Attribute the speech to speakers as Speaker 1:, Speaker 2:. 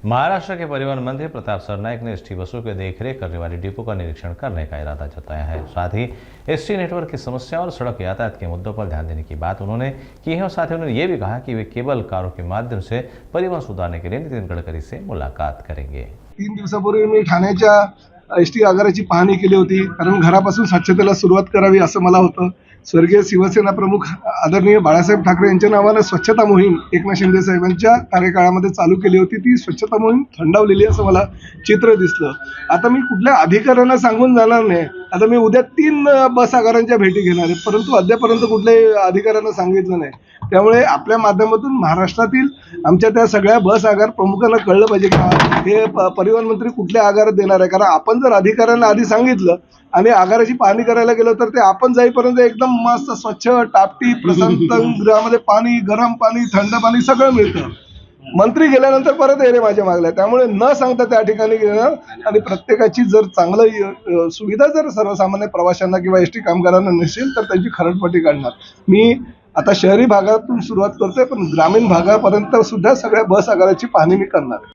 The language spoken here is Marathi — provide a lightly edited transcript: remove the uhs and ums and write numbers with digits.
Speaker 1: महाराष्ट्र के परिवहन मंत्री प्रताप सरनाईक ने एसटी बसों की देखरेख करने वाली डिपो का निरीक्षण करने का इरादा जताया है। साथ ही एसटी नेटवर्क की समस्या और सड़क यातायात के मुद्दों पर ध्यान देने की बात उन्होंने की है और साथ ही उन्होंने ये भी कहा कि वे केबल कारों के माध्यम से परिवहन सुधारने के लिए नितिन गडकरी से मुलाकात करेंगे।
Speaker 2: 3 दिवसापूर्वी मी ठाण्याच्या एसटी आगाराची पाहणी केली होती, कारण घरापासून स्वच्छतेला सुरुवात करावी असं मला होतं। स्वर्गीय शिवसेना प्रमुख आदरणीय बाळासाहेब ठाकरे यांच्या नावाने स्वच्छता मोहीम एकनाथ शिंदे साहेबांच्या कार्यकाळामध्ये चालू केली होती। ती स्वच्छता मोहीम थंडावलेली असं मला चित्र दिसलं। आता मी कुठल्या अधिकाऱ्यांना सांगून जाणार नाही। आता मी उद्या 3 बस आगारांच्या भेटी घेणार आहे, परंतु अद्यापर्यंत कुठल्याही अधिकाऱ्यांना सांगितलं नाही। त्यामुळे आपल्या माध्यमातून महाराष्ट्रातील आमच्या त्या सगळ्या बस आगार प्रमुखांना कळलं पाहिजे की हे परिवहन मंत्री कुठल्या आगारात देणार आहे। कारण आपण जर अधिकाऱ्यांना आधी सांगितलं आणि आगाराची पाहणी करायला गेलो तर ते आपण जाईपर्यंत एकदम मस्त स्वच्छ टापटीप प्रशांत गृहामध्ये पाणी, गरम पाणी, थंड पाणी सगळं मिळतं। मंत्री गेल्यानंतर परत येणे माझ्या मागल्या, त्यामुळे न सांगता त्या ठिकाणी गेलं आणि प्रत्येकाची जर चांगलं सुविधा जर सर्वसामान्य प्रवाशांना किंवा एसटी कामगारांना नसेल तर त्यांची खरडपट्टी काढणार। मी आता शहरी भागातून सुरुवात करतोय, पण ग्रामीण भागापर्यंत सुद्धा सगळ्या बस आगाराची पाहणी मी करणार।